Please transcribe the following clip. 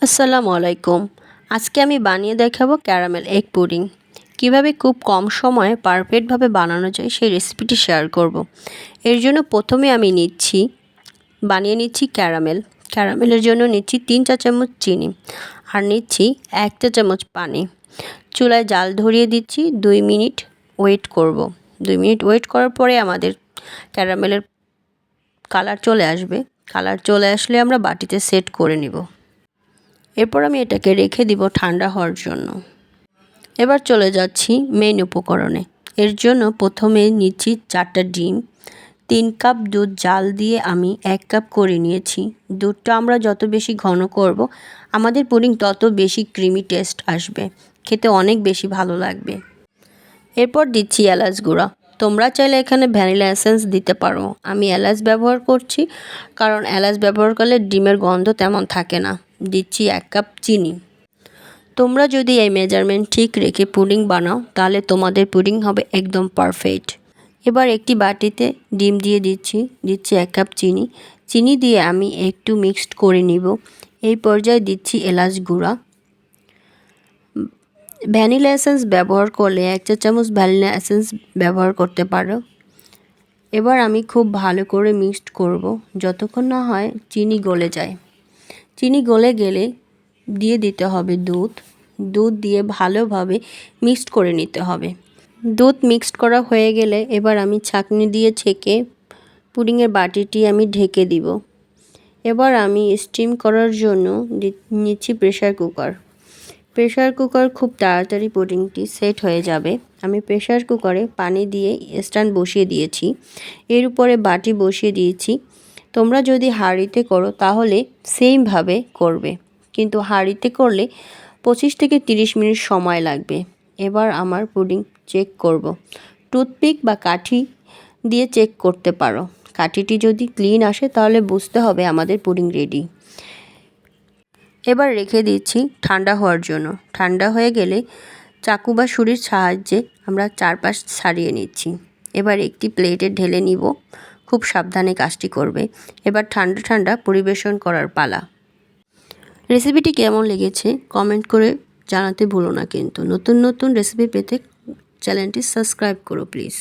আসসালামু আলাইকুম। আজকে আমি বানিয়ে দেখাবো ক্যারামেল এগ পুডিং। কিভাবে খুব কম সময়ে পারফেক্টভাবে বানানো যায় সেই রেসিপিটি শেয়ার করব। এর জন্য প্রথমে আমি বানিয়ে নিচ্ছি ক্যারামেল। ক্যারামেলের জন্য নিচ্ছি 3 চা চামচ চিনি আর নিচ্ছি 1 চা চামচ পানি। চুলায় জাল ধরিয়ে দিচ্ছি, 2 মিনিট ওয়েট করব। 2 মিনিট ওয়েট করার পরে আমাদের ক্যারামেলের কালার চলে আসবে। কালার চলে আসলে আমরা বাটিতে সেট করে নিব। এরপর আমি এটাকে রেখে দিব ঠান্ডা হওয়ার জন্য। এবার চলে যাচ্ছি মেইন উপকরণে। এর জন্য প্রথমে নিচ্ছি 4টা ডিম, 3 কাপ দুধ জাল দিয়ে আমি 1 কাপ করে নিয়েছি। দুধটা আমরা যত বেশি ঘন করব আমাদের পুডিং তত বেশি ক্রিমি টেস্ট আসবে, খেতে অনেক বেশি ভালো লাগবে। এরপর দিচ্ছি এলাচ গুঁড়া। তোমরা চাইলে এখানে ভ্যানিলা এসেন্স দিতে পারো। আমি এলাচ ব্যবহার করছি কারণ এলাচ ব্যবহার করলে ডিমের গন্ধ তেমন থাকে না। দিচ্ছি 1 কাপ চিনি। তোমরা যদি এই মেজারমেন্ট ঠিক রেখে পুডিং বানাও তাহলে তোমাদের পুডিং হবে একদম পারফেক্ট। এবার একটি বাটিতে ডিম দিয়ে দিচ্ছি 1 কাপ চিনি। চিনি দিয়ে আমি একটু মিক্সড করে নিব। এই পর্যায়ে দিচ্ছি এলাচ গুঁড়া। ভ্যানিলা এসেন্স ব্যবহার করলে 1 চা চামচ ভ্যানিলা এসেন্স ব্যবহার করতে পারো। এবার আমি খুব ভালো করে মিক্সড করব যতক্ষণ না হয় চিনি গলে যায়। চিনি গলে গেলে দিয়ে দিতে হবে দুধ। দুধ দিয়ে ভালোভাবে মিক্সড করে নিতে হবে। দুধ মিক্সড করা হয়ে গেলে এবার আমি ছাঁকনি দিয়ে ছেঁকে পুডিংয়ের বাটিটি আমি ঢেকে দিব। এবার আমি স্টিম করার জন্য নিচ্ছি প্রেসার কুকার। প্রেসার কুকার খুব তাড়াতাড়ি পুডিংটি সেট হয়ে যাবে। আমি প্রেসার কুকারে পানি দিয়ে স্ট্যান্ড বসিয়ে দিয়েছি। এর উপরে বাটি বসিয়ে দিয়েছি। তোমরা যদি হাঁড়িতে করো তাহলে সেমভাবে করবে, কিন্তু হাঁড়িতে করলে 25 থেকে 30 মিনিট সময় লাগবে। এবার আমার পুডিং চেক করব। টুথপিক বা কাঠি দিয়ে চেক করতে পারো। কাঠিটি যদি ক্লিন আসে তাহলে বুঝতে হবে আমাদের পুডিং রেডি। এবার রেখে দিচ্ছি ঠান্ডা হওয়ার জন্য। ঠান্ডা হয়ে গেলে চাকু বা ছুরির সাহায্যে আমরা চারপাশ ছাড়িয়ে নিচ্ছি। এবার একটি প্লেটে ঢেলে নিব। খুব সাবধানে কাজটি করবে। এবার ঠান্ডা ঠান্ডা পরিবেশন করার পালা। রেসিপিটি কেমন লেগেছে কমেন্ট করে জানাতে ভুলো না, কিন্তু নতুন নতুন রেসিপি পেতে চ্যানেলটি সাবস্ক্রাইব করো প্লিজ।